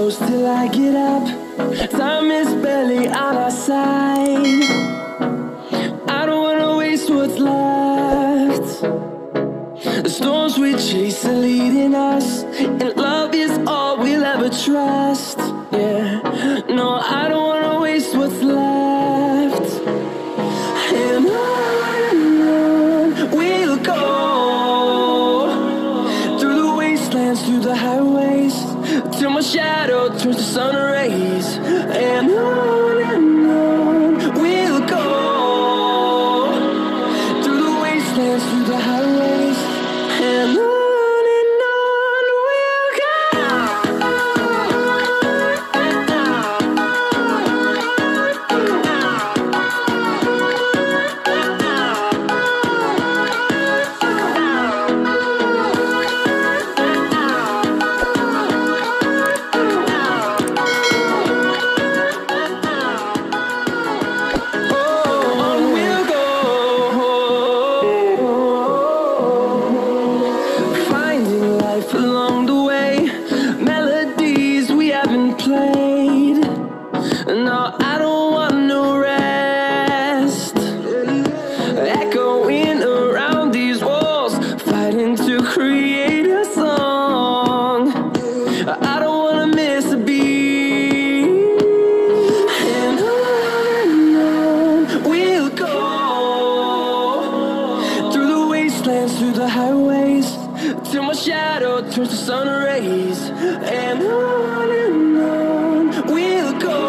close till I get up. Time is barely on our side. I don't wanna waste what's left. The storms we chase are leading us, and love is all we'll ever trust. Yeah, no, I don't wanna waste what's left. And on we'll go, through the wastelands, through the highways, till my shadow turns to sun rays. And on we'll go, through the wastelands, through the highways, and on we'll go. Along the way, melodies we haven't played. No, I don't want no rest. Echoing around these walls, fighting to create a song. I don't wanna miss a beat. And on we'll go, through the wastelands, through the highways, till my shadow turns to sun rays. And on we'll go,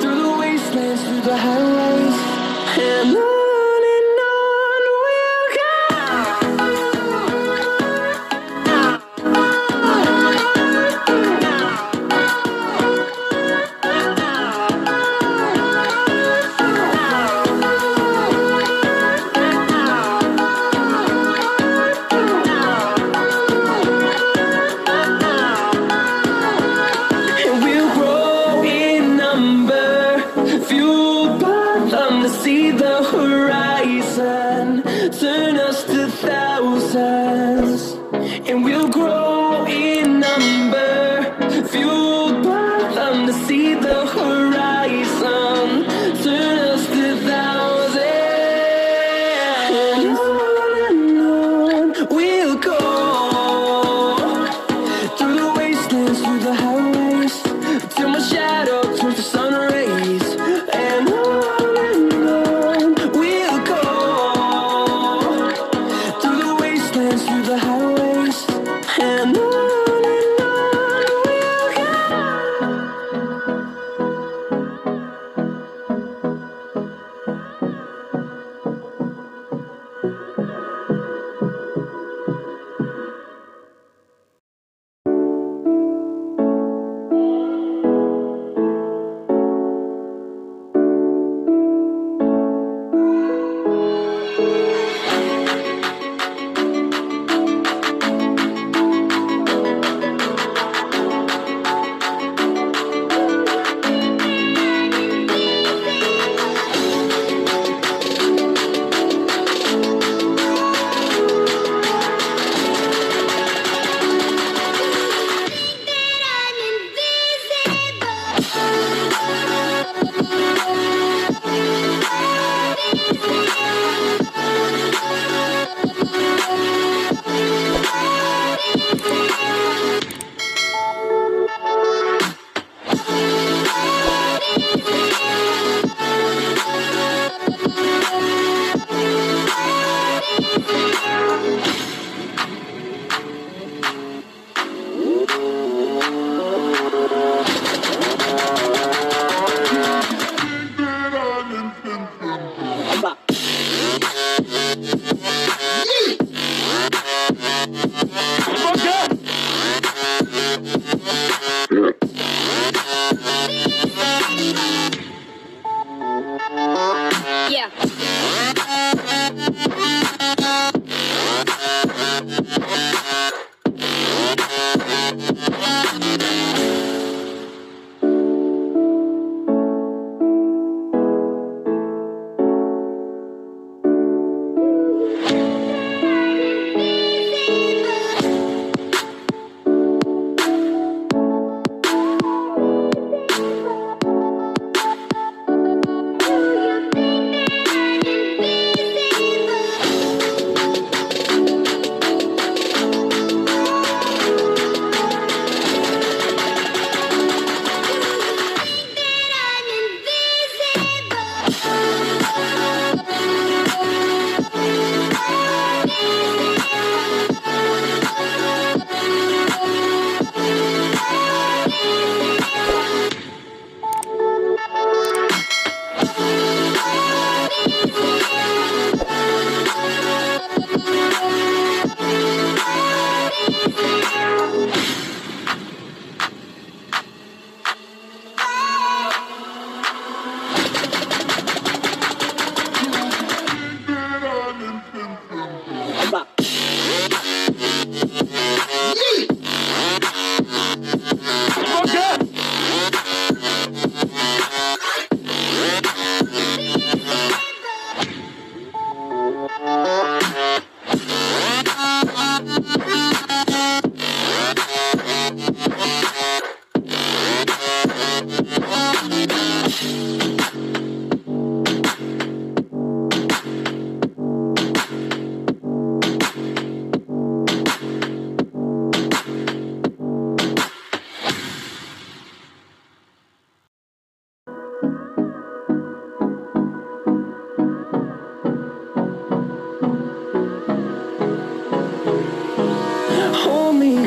through the wastelands, through the highways, and on we'll go. Fueled by them to see the horizon, turn us to thousands, and we'll grow in number. Fueled by them to see the horizon, turn us to thousands, and on we'll go, through the wastelands, through the highways, till my shadow turns to sun rays. And on we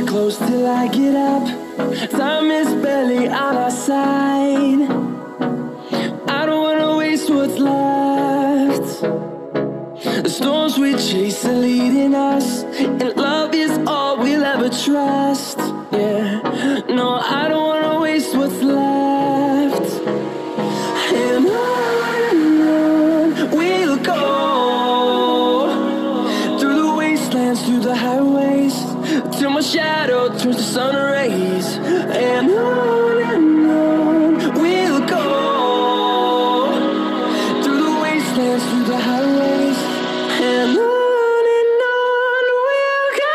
close till I get up. Time is barely on our side. I don't wanna waste what's left. The storms we chase are leading us, and love is all we'll ever trust. Yeah, no, I don't wanna waste what's left. And on we'll go, through the wastelands, through the highways, till my shadow turns to sun rays. And on we'll go, through the wastelands, through the highways, and on we'll go.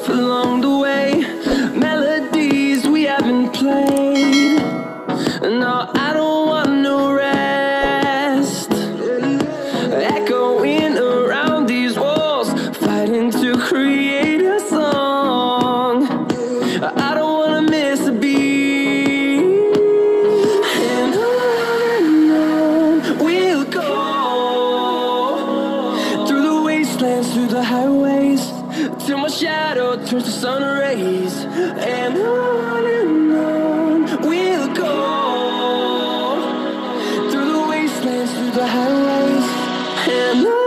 Along the way, melodies we haven't played. No, I don't want no rest. Echoing around these walls, fighting to create a song. I don't wanna miss a beat. And on we'll go, through the wastelands, through the highways, till my shadow turns to sun rays. And on we'll go, through the wastelands, through the highways, and on.